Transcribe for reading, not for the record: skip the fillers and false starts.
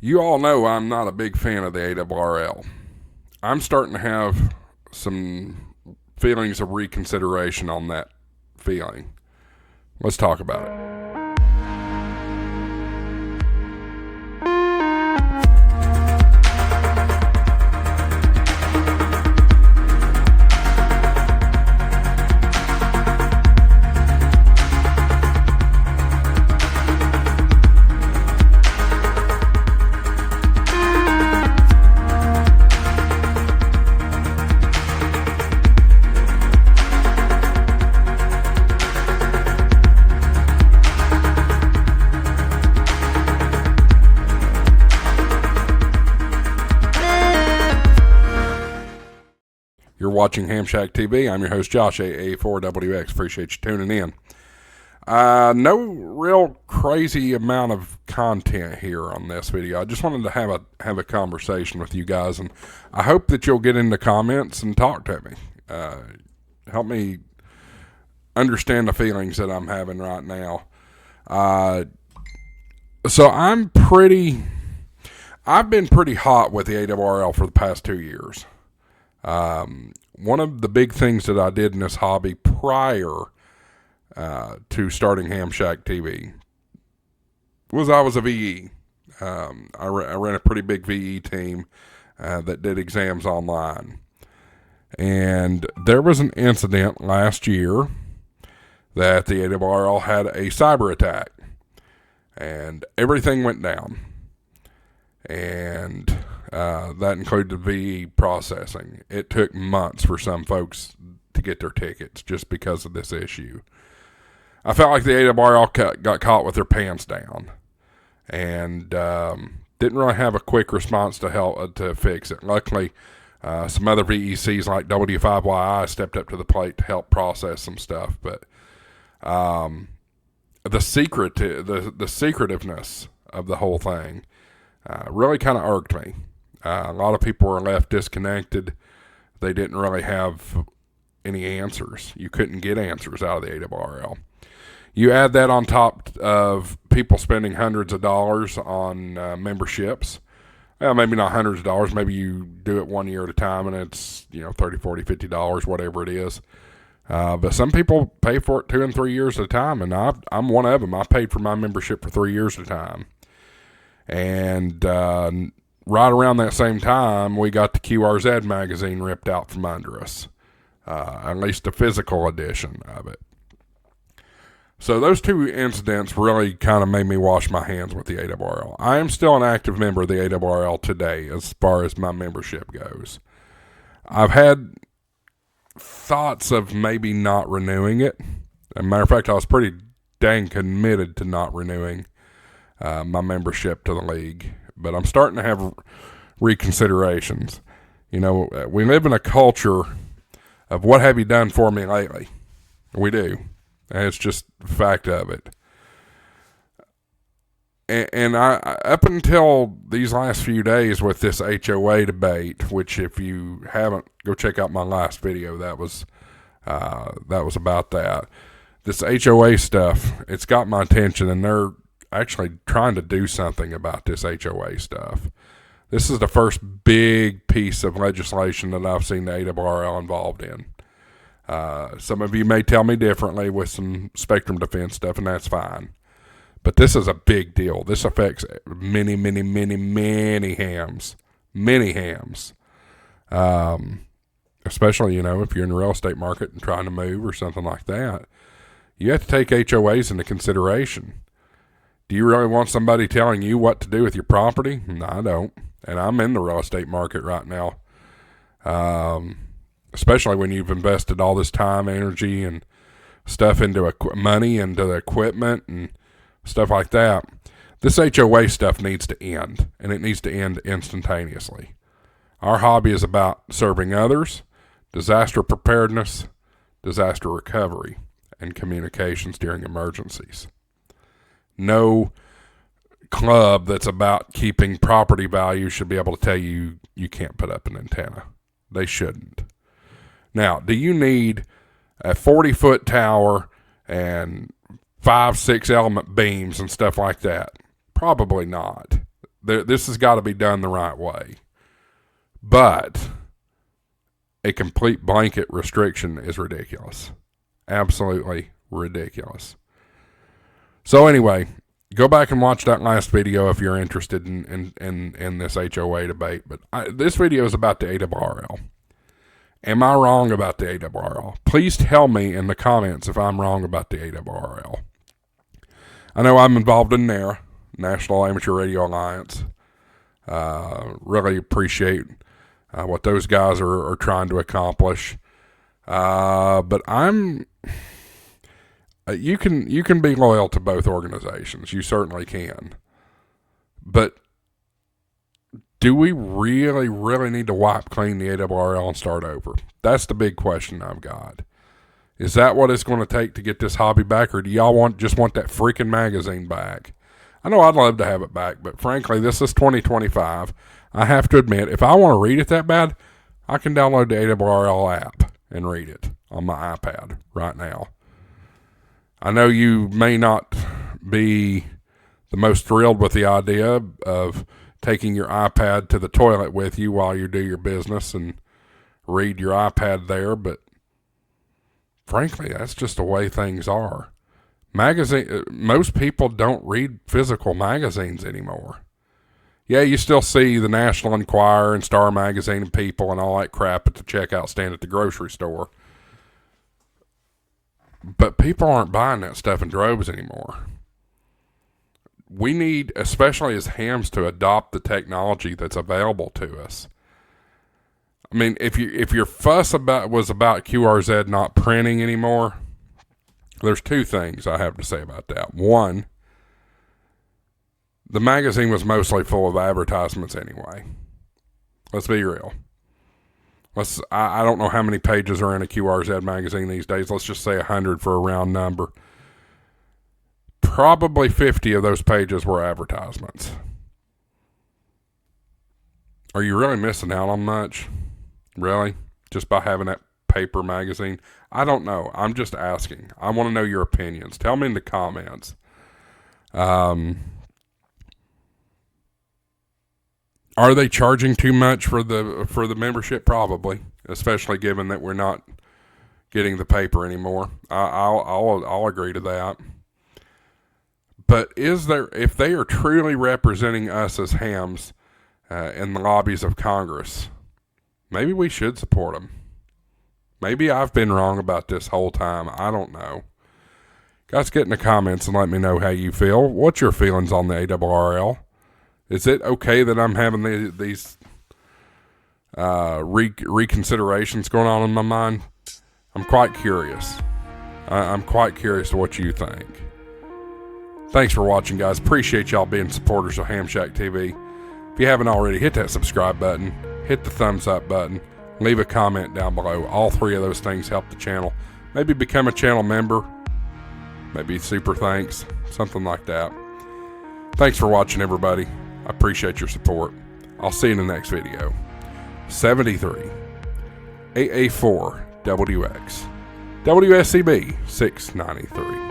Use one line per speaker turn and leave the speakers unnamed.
You all know I'm not a big fan of the ARRL. I'm starting to have some feelings of reconsideration on that feeling. Let's talk about it. You're watching HamShackTV. I'm your host, Josh, AA4WX. Appreciate you tuning in. No real crazy amount of content here on this video. I just wanted to have a conversation with you guys, and I hope that you'll get in the comments and talk to me. Help me understand the feelings that I'm having right now. So I've been pretty hot with the ARRL for the past 2 years. One of the big things that I did in this hobby prior to starting HamShackTV was I was a VE. I ran a pretty big VE team that did exams online. And there was an incident last year that the ARRL had a cyber attack. And everything went down. And that included VE processing. It took months for some folks to get their tickets just because of this issue. I felt like the ARRL got caught with their pants down and didn't really have a quick response to help to fix it. Luckily, some other VECs like W5YI stepped up to the plate to help process some stuff. But the secretiveness of the whole thing really kind of irked me. A lot of people were left disconnected. They didn't really have any answers. You couldn't get answers out of the ARRL. You add that on top of people spending hundreds of dollars on memberships. Well, maybe not hundreds of dollars. Maybe you do it 1 year at a time and it's, $30, $40, $50, whatever it is. But some people pay for it 2 and 3 years at a time, and I'm one of them. I paid for my membership for 3 years at a time. And right around that same time, we got the QRZ magazine ripped out from under us, at least the physical edition of it. So those two incidents really kind of made me wash my hands with the ARRL. I am still an active member of the ARRL today as far as my membership goes. I've had thoughts of maybe not renewing it. As a matter of fact, I was pretty dang committed to not renewing my membership to the league, but I'm starting to have reconsiderations. We live in a culture of what have you done for me lately? We do. And it's just the fact of it. And I up until these last few days with this HOA debate, which if you haven't, go check out my last video. That was about that. This HOA stuff, it's got my attention, and they're actually trying to do something about this HOA stuff. This is the first big piece of legislation that I've seen the ARRL involved in. Some of you may tell me differently with some spectrum defense stuff, and that's fine. But this is a big deal. This affects many, many, many, many hams. Many hams. Especially, if you're in the real estate market and trying to move or something like that. You have to take HOAs into consideration. Do you really want somebody telling you what to do with your property? No, I don't. And I'm in the real estate market right now. Especially when you've invested all this time, energy, and stuff into money, into the equipment, and stuff like that. This HOA stuff needs to end, and it needs to end instantaneously. Our hobby is about serving others, disaster preparedness, disaster recovery, and communications during emergencies. No club that's about keeping property value should be able to tell you you can't put up an antenna. They shouldn't. Now, do you need a 40-foot tower and 5-6 element beams and stuff like that? Probably not. This has got to be done the right way. But a complete blanket restriction is ridiculous. Absolutely ridiculous. So anyway, go back and watch that last video if you're interested in this HOA debate. But this video is about the ARRL. Am I wrong about the ARRL? Please tell me in the comments if I'm wrong about the ARRL. I know I'm involved in NARA, National Amateur Radio Alliance. Really appreciate what those guys are trying to accomplish. But you can be loyal to both organizations. You certainly can. But do we really need to wipe clean the ARRL and start over? That's the big question I've got. Is that what it's going to take to get this hobby back, or do y'all just want that freaking magazine back? I know I'd love to have it back, but frankly, this is 2025. I have to admit, if I want to read it that bad, I can download the ARRL app and read it on my iPad right now. I know you may not be the most thrilled with the idea of taking your iPad to the toilet with you while you do your business and read your iPad there, but frankly, that's just the way things are. Most people don't read physical magazines anymore. Yeah, you still see the National Enquirer and Star Magazine and People and all that crap at the checkout stand at the grocery store. But people aren't buying that stuff in droves anymore. We need, especially as hams, to adopt the technology that's available to us. I mean, if your fuss was about QRZ not printing anymore, there's two things I have to say about that. One, the magazine was mostly full of advertisements anyway. Let's be real. I don't know how many pages are in a QRZ magazine these days. Let's just say 100 for a round number. Probably 50 of those pages were advertisements. Are you really missing out on much? Really? Just by having that paper magazine? I don't know. I'm just asking. I want to know your opinions. Tell me in the comments. Are they charging too much for the membership? Probably, especially given that we're not getting the paper anymore. I'll agree to that. But if they are truly representing us as hams in the lobbies of Congress, maybe we should support them. Maybe I've been wrong about this whole time. I don't know. Guys, get in the comments and let me know how you feel. What's your feelings on the ARRL? Is it okay that I'm having these reconsiderations going on in my mind? I'm quite curious. I'm quite curious to what you think. Thanks for watching, guys. Appreciate y'all being supporters of HamShackTV. If you haven't already, hit that subscribe button, hit the thumbs up button, leave a comment down below. All three of those things help the channel. Maybe become a channel member. Maybe super thanks. Something like that. Thanks for watching, everybody. I appreciate your support. I'll see you in the next video. 73 AA4 WX WSCB 693.